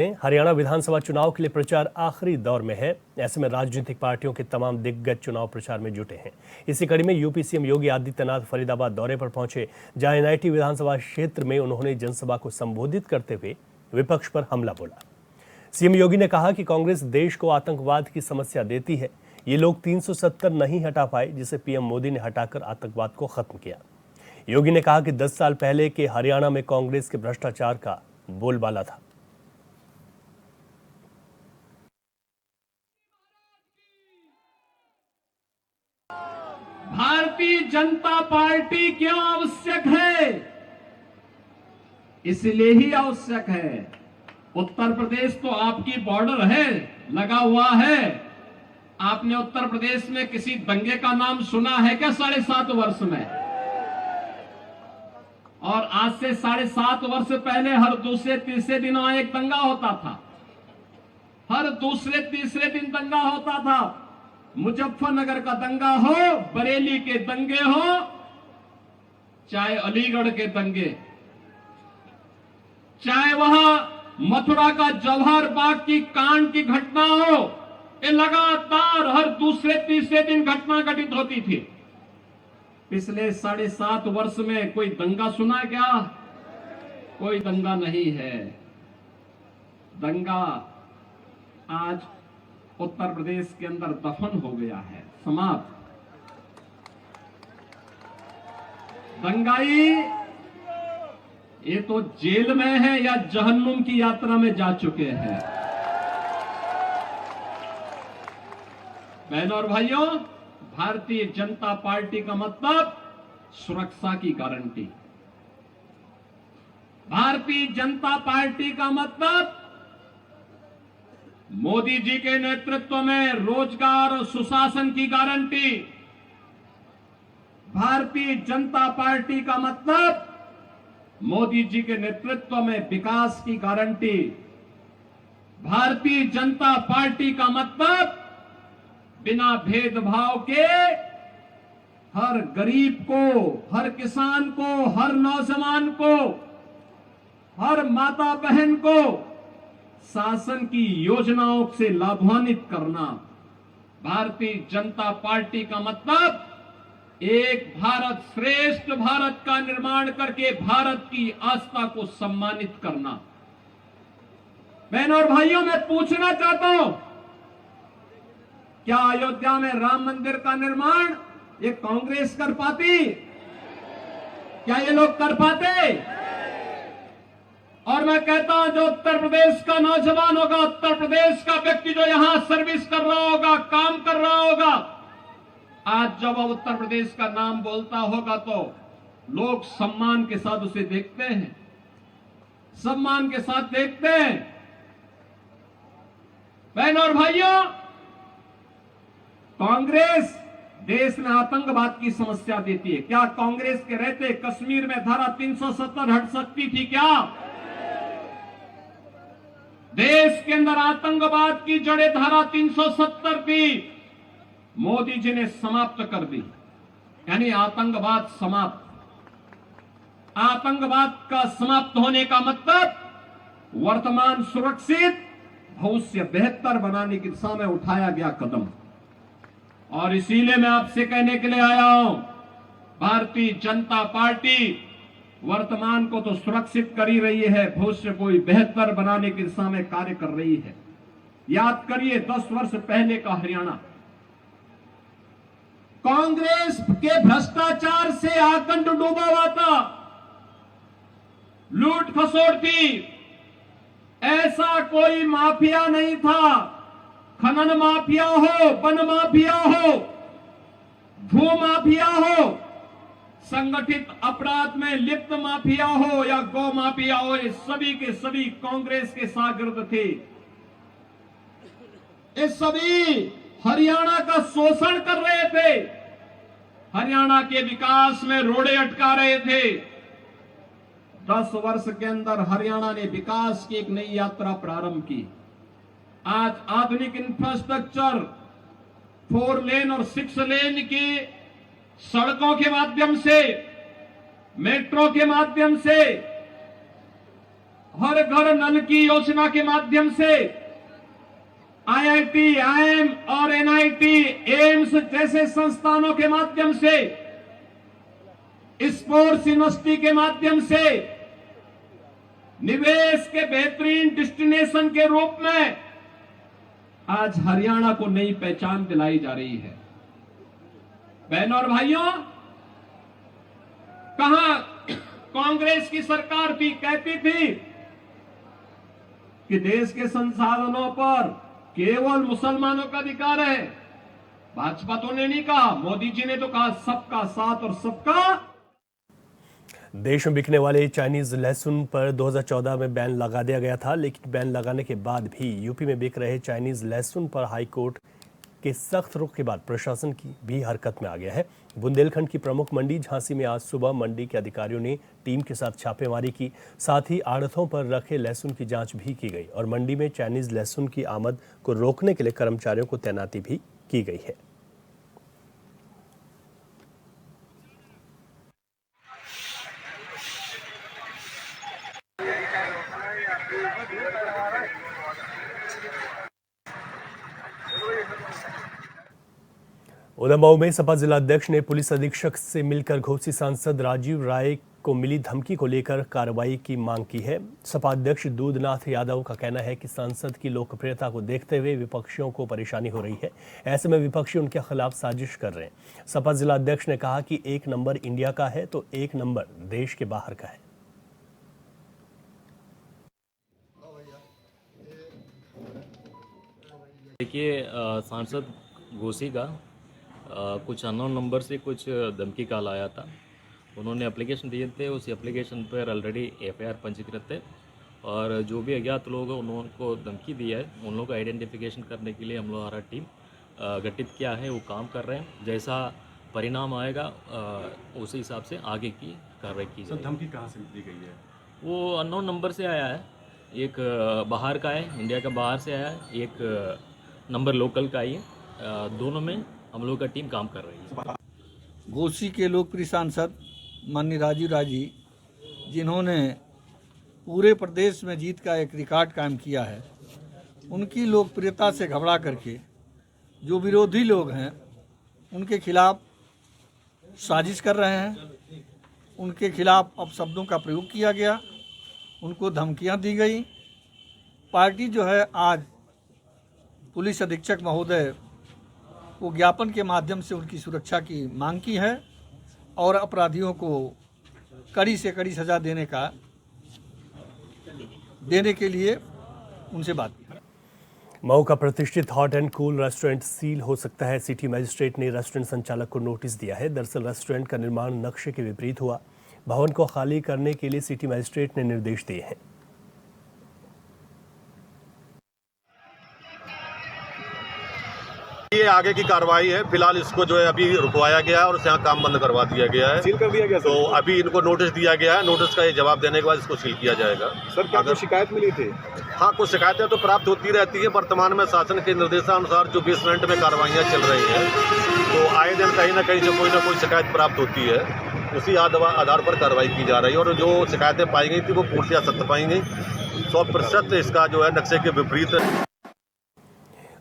हरियाणा विधानसभा चुनाव के लिए प्रचार आखिरी दौर में है। ऐसे में राजनीतिक पार्टियों के तमाम दिग्गज चुनाव प्रचार में जुटे हैं। इसी कड़ी में यूपी सीएम योगी आदित्यनाथ फरीदाबाद दौरे पर पहुंचे, जहां एनआईटी विधानसभा क्षेत्र में उन्होंने जनसभा को संबोधित करते हुए विपक्ष पर हमला बोला। सीएम योगी ने कहा कि कांग्रेस देश को आतंकवाद की समस्या देती है। ये लोग 370 नहीं हटा पाए, जिसे पीएम मोदी ने हटाकर आतंकवाद को खत्म किया। योगी ने कहा कि 10 साल पहले के हरियाणा में कांग्रेस के भ्रष्टाचार का बोलबाला था। भारतीय जनता पार्टी क्यों आवश्यक है? इसलिए ही आवश्यक है। उत्तर प्रदेश तो आपकी बॉर्डर है, लगा हुआ है। आपने उत्तर प्रदेश में किसी दंगे का नाम सुना है क्या 7.5 वर्ष में? और आज से 7.5 वर्ष पहले हर दूसरे तीसरे दिन वहां एक दंगा होता था। हर दूसरे तीसरे दिन दंगा होता था। मुजफ्फरनगर का दंगा हो, बरेली के दंगे हो, चाहे अलीगढ़ के दंगे, चाहे वहां मथुरा का जवाहर बाग की कांड की घटना हो, ये लगातार हर दूसरे तीसरे दिन घटना घटित होती थी। पिछले 7.5 वर्ष में कोई दंगा सुना क्या? कोई दंगा नहीं है। दंगा आज उत्तर प्रदेश के अंदर दफन हो गया है, समाप्त। दंगाई ये तो जेल में है या जहन्नुम की यात्रा में जा चुके हैं। बहनों और भाइयों, भारतीय जनता पार्टी का मतलब सुरक्षा की गारंटी। भारतीय जनता पार्टी का मतलब मोदी जी के नेतृत्व में रोजगार और सुशासन की गारंटी। भारतीय जनता पार्टी का मतलब मोदी जी के नेतृत्व में विकास की गारंटी। भारतीय जनता पार्टी का मतलब बिना भेदभाव के हर गरीब को, हर किसान को, हर नौजवान को, हर माता बहन को शासन की योजनाओं से लाभान्वित करना। भारतीय जनता पार्टी का मतलब एक भारत श्रेष्ठ भारत का निर्माण करके भारत की आस्था को सम्मानित करना। बहनों और भाइयों, मैं पूछना चाहता हूं, क्या अयोध्या में राम मंदिर का निर्माण ये कांग्रेस कर पाती? क्या ये लोग कर पाते? और मैं कहता हूं, जो उत्तर प्रदेश का नौजवान होगा, उत्तर प्रदेश का व्यक्ति जो यहां सर्विस कर रहा होगा, काम कर रहा होगा, आज जब वो उत्तर प्रदेश का नाम बोलता होगा तो लोग सम्मान के साथ उसे देखते हैं, सम्मान के साथ देखते हैं। बहनों और भाइयों, कांग्रेस देश में आतंकवाद की समस्या देती है। क्या कांग्रेस के रहते कश्मीर में धारा 370 हट सकती थी क्या? देश के अंदर आतंकवाद की जड़ें धारा 370 थी, मोदी जी ने समाप्त कर दी। यानी आतंकवाद समाप्त। आतंकवाद का समाप्त होने का मतलब वर्तमान सुरक्षित, भविष्य बेहतर बनाने की दिशा में उठाया गया कदम। और इसीलिए मैं आपसे कहने के लिए आया हूं, भारतीय जनता पार्टी वर्तमान को तो सुरक्षित कर ही रही है, भविष्य को बेहतर बनाने की दिशा में कार्य कर रही है। याद करिए 10 वर्ष पहले का हरियाणा कांग्रेस के भ्रष्टाचार से आकंठ डूबा हुआ था, लूट खसोट थी। ऐसा कोई माफिया नहीं था, खनन माफिया हो, वन माफिया हो, भू माफिया हो, संगठित अपराध में लिप्त माफिया हो या गौ माफिया हो, ये सभी के सभी कांग्रेस के शागिर्द थे। ये सभी हरियाणा का शोषण कर रहे थे, हरियाणा के विकास में रोड़े अटका रहे थे। 10 वर्ष के अंदर हरियाणा ने विकास की एक नई यात्रा प्रारंभ की। आज आधुनिक इंफ्रास्ट्रक्चर, 4 लेन और 6 लेन की सड़कों के माध्यम से, मेट्रो के माध्यम से हर घर नल की योजना के माध्यम से आईआईटी, आईएम और एनआईटी, एम्स जैसे संस्थानों के माध्यम से, स्पोर्ट्स यूनिवर्सिटी के माध्यम से निवेश के बेहतरीन डेस्टिनेशन के रूप में आज हरियाणा को नई पहचान दिलाई जा रही है। बहनों और भाइयों, कहां कांग्रेस की सरकार थी, कहती थी कि देश के संसाधनों पर केवल मुसलमानों का अधिकार है। भाजपा तो ने नहीं कहा, मोदी जी ने तो कहा सबका साथ और सबका। देश में बिकने वाले चाइनीज लहसुन पर 2014 में बैन लगा दिया गया था, लेकिन बैन लगाने के बाद भी यूपी में बिक रहे चाइनीज लहसुन पर हाईकोर्ट के सख्त रुख के बाद प्रशासन की भी हरकत में आ गया है। बुंदेलखंड की प्रमुख मंडी झांसी में आज सुबह मंडी के अधिकारियों ने टीम के साथ छापेमारी की, साथ ही आड़तों पर रखे लहसुन की जांच भी की गई और मंडी में चाइनीज लहसुन की आमद को रोकने के लिए कर्मचारियों को तैनाती भी की गई है। उधर मऊ में सपा जिलाध्यक्ष ने पुलिस अधीक्षक से मिलकर घोसी सांसद राजीव राय को मिली धमकी को लेकर कार्रवाई की मांग की है। सपा अध्यक्ष दूधनाथ यादव का कहना है कि सांसद की लोकप्रियता को देखते हुए विपक्षियों को परेशानी हो रही है, ऐसे में विपक्षी उनके खिलाफ साजिश कर रहे हैं। सपा जिलाध्यक्ष ने कहा कि एक नंबर इंडिया का है तो एक नंबर देश के बाहर का है। देखिए, सांसद घोसी का कुछ अननोन नंबर से कुछ धमकी कॉल आया था। उन्होंने एप्लीकेशन दिए थे, उस एप्लीकेशन पर ऑलरेडी एफआईआर पंजीकृत है और जो भी अज्ञात लोग हैं उनको धमकी दिया है, उन लोगों को आइडेंटिफिकेशन करने के लिए हम लोग हमारा टीम गठित किया है, वो काम कर रहे हैं। जैसा परिणाम आएगा उसी हिसाब से आगे की कार्रवाई की जाएगी। धमकी कहाँ से दी गई है? वो अननोन नंबर से आया है, एक बाहर का है, इंडिया का बाहर से आया है, एक नंबर लोकल का ही है। दोनों में हम लोग का टीम काम कर रही है। घोसी के लोकप्रिय सांसद माननीय राजीव राय जी, जिन्होंने पूरे प्रदेश में जीत का एक रिकॉर्ड कायम किया है, उनकी लोकप्रियता से घबरा करके जो विरोधी लोग हैं उनके खिलाफ साजिश कर रहे हैं। उनके खिलाफ अपशब्दों का प्रयोग किया गया, उनको धमकियां दी गई। पार्टी जो है आज पुलिस अधीक्षक महोदय को ज्ञापन के माध्यम से उनकी सुरक्षा की मांग की है और अपराधियों को कड़ी से कड़ी सजा देने के लिए उनसे बात की। मऊ का प्रतिष्ठित hot and cool restaurant seal हो सकता है। सिटी मजिस्ट्रेट ने रेस्टोरेंट संचालक को नोटिस दिया है। दरअसल रेस्टोरेंट का निर्माण नक्शे के विपरीत हुआ। भवन को खाली करने के लिए सिटी मजिस्ट्रेट ने निर्देश दिए हैं। ये आगे की कार्रवाई है। फिलहाल इसको जो है अभी रुकवाया गया है और यहाँ काम बंद करवा दिया गया है, सील कर दिया गया। तो अभी इनको नोटिस दिया गया है। नोटिस का ये जवाब देने के बाद इसको सील किया जाएगा। सर, क्या कोई शिकायत मिली थी? हाँ, कुछ शिकायतें तो प्राप्त होती रहती है। वर्तमान में शासन के निर्देशानुसार जो बेसमेंट में कार्रवाइयाँ चल रही हैं, तो आए दिन कहीं ना कहीं से कोई ना कोई शिकायत प्राप्त होती है। उसी आधार पर कार्रवाई की जा रही है और जो शिकायतें पाई गई थी वो पूर्णतः सत्य पाई गई। 100% इसका जो है नक्शे के विपरीत।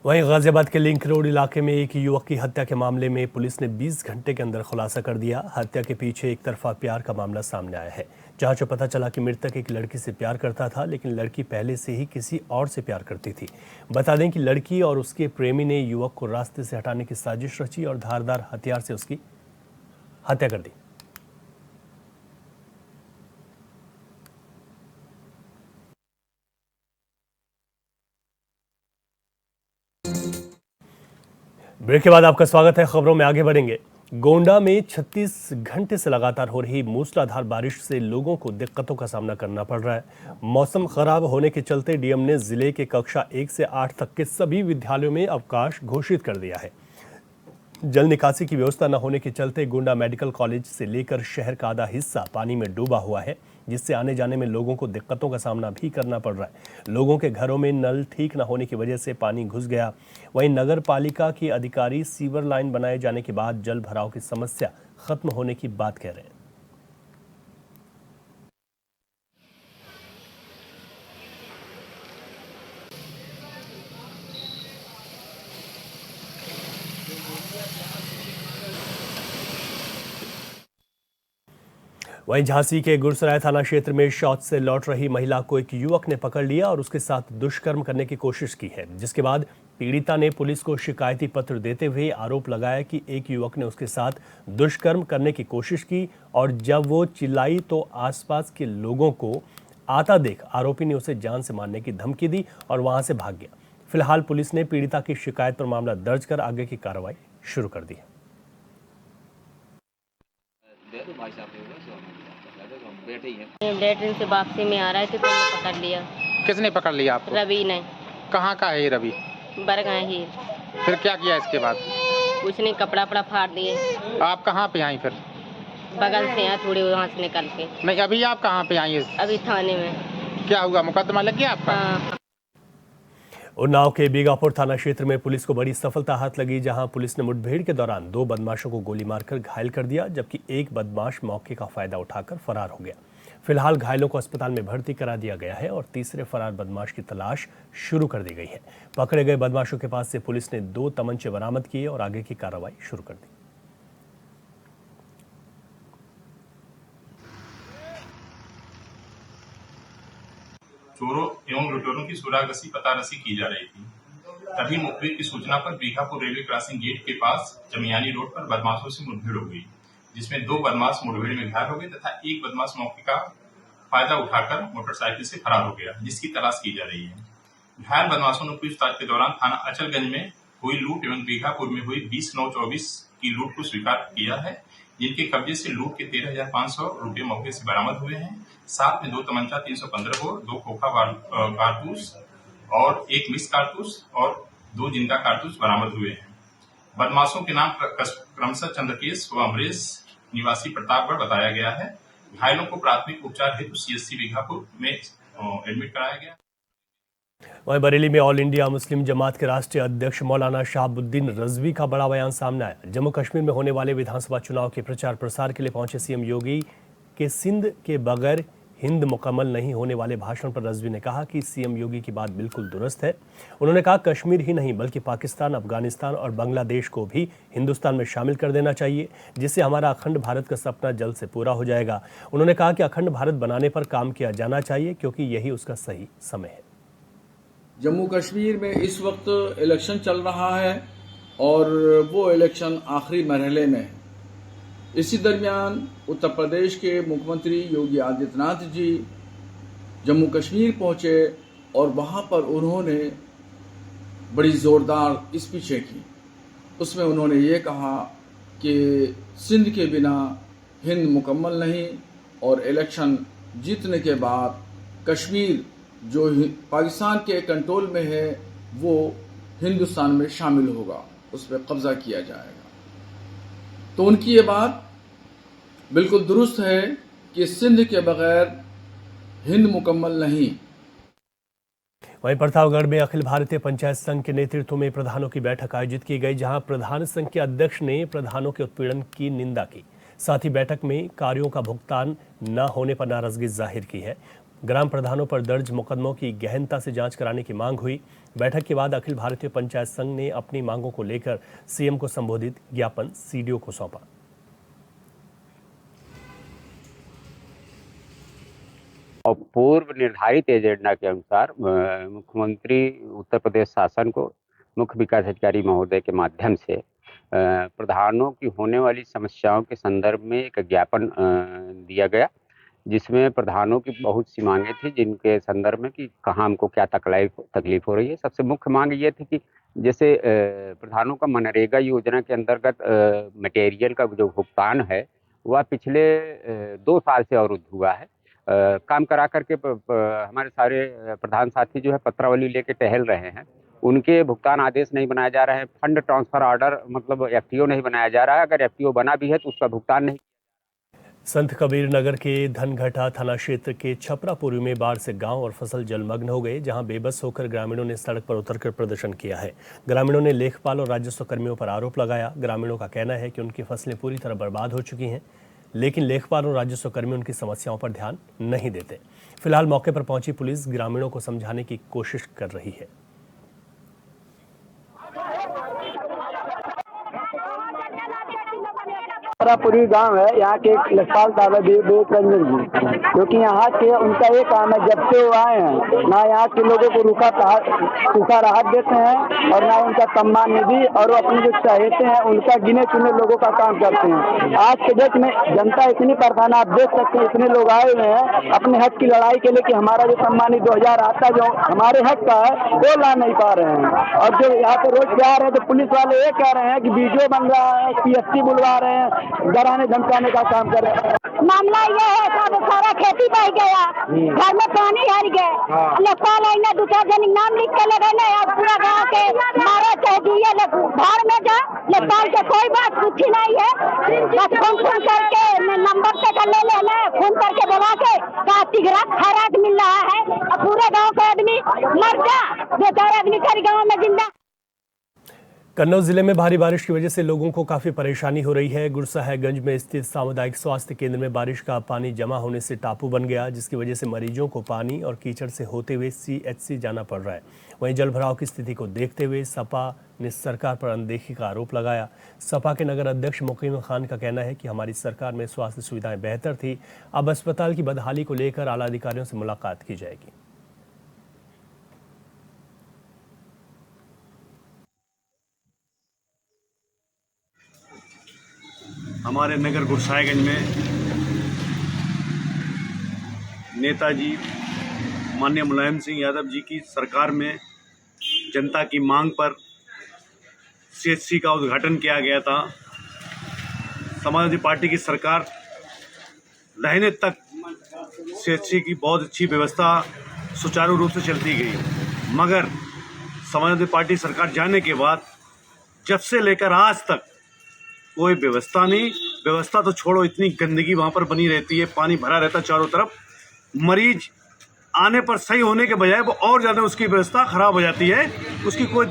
वहीं गाजियाबाद के लिंक रोड इलाके में एक युवक की हत्या के मामले में पुलिस ने 20 घंटे के अंदर खुलासा कर दिया। हत्या के पीछे एक तरफा प्यार का मामला सामने आया है। जांच से पता चला कि मृतक एक लड़की से प्यार करता था, लेकिन लड़की पहले से ही किसी और से प्यार करती थी। बता दें कि लड़की और उसके प्रेमी ने युवक को रास्ते से हटाने की साजिश रची और धारदार हथियार से उसकी हत्या कर दी। ब्रेक के बाद आपका स्वागत है। खबरों में आगे बढ़ेंगे। गोंडा में 36 घंटे से लगातार हो रही मूसलाधार बारिश से लोगों को दिक्कतों का सामना करना पड़ रहा है। मौसम खराब होने के चलते डीएम ने जिले के कक्षा 1 से 8 तक के सभी विद्यालयों में अवकाश घोषित कर दिया है। जल निकासी की व्यवस्था न होने के चलते गोंडा मेडिकल कॉलेज से लेकर शहर का आधा हिस्सा पानी में डूबा हुआ है, जिससे आने जाने में लोगों को दिक्कतों का सामना भी करना पड़ रहा है। लोगों के घरों में नल ठीक न होने की वजह से पानी घुस गया। वहीं नगर पालिका के अधिकारी सीवर लाइन बनाए जाने के बाद जल भराव की समस्या खत्म होने की बात कह रहे हैं। वहीं झांसी के गुरसराय थाना क्षेत्र में शौच से लौट रही महिला को एक युवक ने पकड़ लिया और उसके साथ दुष्कर्म करने की कोशिश की है, जिसके बाद पीड़िता ने पुलिस को शिकायती पत्र देते हुए आरोप लगाया कि एक युवक ने उसके साथ दुष्कर्म करने की कोशिश की और जब वो चिल्लाई तो आसपास के लोगों को आता देख आरोपी ने उसे जान से मारने की धमकी दी और वहां से भाग गया। फिलहाल पुलिस ने पीड़िता की शिकायत पर मामला दर्ज कर आगे की कार्रवाई शुरू कर दी है। लेटरिन से वापसी में आ रहे थे तो उन्हें पकड़ लिया। किसने पकड़ लिया आपको? रवि ने। कहाँ का है ये रवि? बरगाह ही। फिर क्या किया इसके बाद? कुछ नहीं, कपड़ा वपड़ा फाड़ दिए। आप कहाँ पे आई फिर? बगल से यहाँ थोड़ी वहाँ से निकल के। नहीं, अभी आप कहाँ पे आई? अभी थाने में। क्या हुआ, मुकदमा लग गया आपका? हाँ। उन्नाव के बीगापुर थाना क्षेत्र में पुलिस को बड़ी सफलता हाथ लगी, जहां पुलिस ने मुठभेड़ के दौरान 2 बदमाशों को गोली मारकर घायल कर दिया, जबकि एक बदमाश मौके का फायदा उठाकर फरार हो गया। फिलहाल घायलों को अस्पताल में भर्ती करा दिया गया है और तीसरे फरार बदमाश की तलाश शुरू कर दी गई है। पकड़े गए बदमाशों के पास से पुलिस ने 2 तमंचे बरामद किए और आगे की कार्रवाई शुरू कर दी। चोरों एवं लुटेरों की सुरागसी पतारसी की जा रही थी। तभी मुखबिर की सूचना पर बीघापुर रेलवे क्रॉसिंग गेट के पास जमियानी रोड पर बदमाशों से मुठभेड़ हो गई, जिसमें 2 बदमाश मुठभेड़ में घायल हो गए तथा एक बदमाश मौके का फायदा उठाकर मोटरसाइकिल से फरार हो गया, जिसकी तलाश की जा रही है। घायल बदमाशों ने पूछताछ के दौरान थाना अचलगंज में हुई लूट एवं बीघापुर में हुई 20/9/24 की लूट को स्वीकार किया है, जिनके कब्जे से लूट के 13,500 रुपये मौके से बरामद हुए हैं। साथ में 2 तमंचा 315 बोर, 2 खोखा कारतूस और 1 मिक्स कारतूस और 2 जिंदा कारतूस बरामद हुए हैं। बदमाशों के नाम क्रमशः चंद्रकेश व अमरेश निवासी प्रतापगढ़ बताया गया है। घायलों को प्राथमिक उपचार हेतु CSC बीघापुर में एडमिट कराया गया। वहीं बरेली में ऑल इंडिया मुस्लिम जमात के राष्ट्रीय अध्यक्ष मौलाना शहाबुद्दीन रजवी का बड़ा बयान सामने आया। जम्मू कश्मीर में होने वाले विधानसभा चुनाव के प्रचार प्रसार के लिए पहुंचे सीएम योगी के सिंध के बगैर हिंद मुकम्मल नहीं होने वाले भाषण पर रजवी ने कहा कि सीएम योगी की बात बिल्कुल दुरुस्त है। उन्होंने कहा कश्मीर ही नहीं बल्कि पाकिस्तान, अफगानिस्तान और बांग्लादेश को भी हिंदुस्तान में शामिल कर देना चाहिए, जिससे हमारा अखंड भारत का सपना जल्द से पूरा हो जाएगा। उन्होंने कहा कि अखंड भारत बनाने पर काम किया जाना चाहिए क्योंकि यही उसका सही समय है। जम्मू कश्मीर में इस वक्त इलेक्शन चल रहा है और वो इलेक्शन आखिरी मरहले में है। इसी दरमियान उत्तर प्रदेश के मुख्यमंत्री योगी आदित्यनाथ जी जम्मू कश्मीर पहुंचे और वहां पर उन्होंने बड़ी जोरदार स्पीचें की। उसमें उन्होंने ये कहा कि सिंध के बिना हिंद मुकम्मल नहीं और इलेक्शन जीतने के बाद कश्मीर जो पाकिस्तान के कंट्रोल में है वो हिंदुस्तान में शामिल होगा, उस पर कब्जा किया जाएगा। तो उनकी ये बात बिल्कुल दुरुस्त है कि सिंध के बगैर हिंद मुकम्मल नहीं। वहीं प्रतापगढ़ में अखिल भारतीय पंचायत संघ के नेतृत्व में प्रधानों की बैठक आयोजित की गई, जहां प्रधान संघ के अध्यक्ष ने प्रधानों के उत्पीड़न की निंदा की। साथ ही बैठक में कार्यों का भुगतान न होने पर नाराजगी जाहिर की है। ग्राम प्रधानों पर दर्ज मुकदमों की गहनता से जांच कराने की मांग हुई। बैठक के बाद अखिल भारतीय पंचायत संघ ने अपनी मांगों को लेकर सीएम को संबोधित ज्ञापन सीडीओ को सौंपा। और पूर्व निर्धारित एजेंडा के अनुसार मुख्यमंत्री उत्तर प्रदेश शासन को मुख्य विकास अधिकारी महोदय के माध्यम से प्रधानों की होने वाली समस्याओं के संदर्भ में एक ज्ञापन दिया गया, जिसमें प्रधानों की बहुत सी मांगे थी, जिनके संदर्भ में कि कहाँ हमको क्या तकलीफ हो रही है। सबसे मुख्य मांग ये थी कि जैसे प्रधानों का मनरेगा योजना के अंतर्गत मटेरियल का जो भुगतान है वह पिछले 2 साल से अवरुद्ध हुआ है। काम करा करके हमारे सारे प्रधान साथी जो है पत्रावली लेके टहल रहे हैं, उनके भुगतान आदेश नहीं बनाया जा रहे हैं। फंड ट्रांसफर ऑर्डर मतलब FTO नहीं बनाया जा रहा है। अगर FTO बना भी है तो उसका भुगतान नहीं। संत कबीर नगर के धनघटा थाना क्षेत्र के छपरापुरी में बाढ़ से गांव और फसल जलमग्न हो गए, जहां बेबस होकर ग्रामीणों ने सड़क पर उतरकर प्रदर्शन किया है। ग्रामीणों ने लेखपाल और राजस्व कर्मियों पर आरोप लगाया। ग्रामीणों का कहना है कि उनकी फसलें पूरी तरह बर्बाद हो चुकी हैं, लेकिन लेखपाल और राजस्व कर्मी उनकी समस्याओं पर ध्यान नहीं देते। फिलहाल मौके पर पहुंची पुलिस ग्रामीणों को समझाने की कोशिश कर रही है। पूरी गांव है, यहाँ के लखपाल दादा विवेक रंजन जी, क्योंकि यहाँ के उनका ये काम है, जब से वो आए हैं ना यहाँ के लोगों को सूखा राहत देते हैं और ना उनका सम्मान निधि, और वो अपने जो चाहते हैं उनका गिने चुने लोगों का काम करते हैं। आज के डेट में जनता इतनी परेशान, आप देख सकते हैं इतने लोग आए हुए हैं अपने हक की लड़ाई के लिए कि हमारा जो सम्मानित 2000 आता जो हमारे हक का है वो ला नहीं पा रहे हैं। और जो यहाँ पे रोज जा रहे हैं तो पुलिस वाले ये कह रहे हैं कि वीडियो बन रहा है, PSC बुलवा रहे हैं, डराने धमकाने का काम कर रहे हैं। मामला ये है सब सारा खेती बह गया, घर में पानी हर गए, लखपाल आईना 2-4 जन नाम लिख के लगे ना, पूरा गाँव के मारा चाहे दिए बाहर में जा, लखपाल के कोई बात पूछी नहीं है, बस फोन करके नंबर से कर ले लेना, फोन करके बुला के तिगरा खैरात मिल रहा है, पूरे गाँव का आदमी मर जा, 2-4 आदमी कर गाँव में जिंदा। कन्नौज जिले में भारी बारिश की वजह से लोगों को काफी परेशानी हो रही है। गुरसाहगंज में स्थित सामुदायिक स्वास्थ्य केंद्र में बारिश का पानी जमा होने से टापू बन गया, जिसकी वजह से मरीजों को पानी और कीचड़ से होते हुए CHC जाना पड़ रहा है। वहीं जलभराव की स्थिति को देखते हुए सपा ने सरकार पर अनदेखी का आरोप लगाया। सपा के नगर अध्यक्ष मुकीम खान का कहना है कि हमारी सरकार में स्वास्थ्य सुविधाएं बेहतर थी, अब अस्पताल की बदहाली को लेकर आला अधिकारियों से मुलाकात की जाएगी। हमारे नगर गुरसाहगंज में नेताजी माननीय मुलायम सिंह यादव जी की सरकार में जनता की मांग पर CHC का उद्घाटन किया गया था। समाजवादी पार्टी की सरकार रहने तक CHC की बहुत अच्छी व्यवस्था सुचारू रूप से चलती गई, मगर समाजवादी पार्टी सरकार जाने के बाद जब से लेकर आज तक कोई व्यवस्था नहीं। व्यवस्था तो छोड़ो, इतनी गंदगी वहाँ पर बनी रहती है, पानी भरा रहता चारों तरफ, मरीज आने पर सही होने के बजाय वो और ज़्यादा उसकी व्यवस्था खराब हो जाती है, उसकी कोई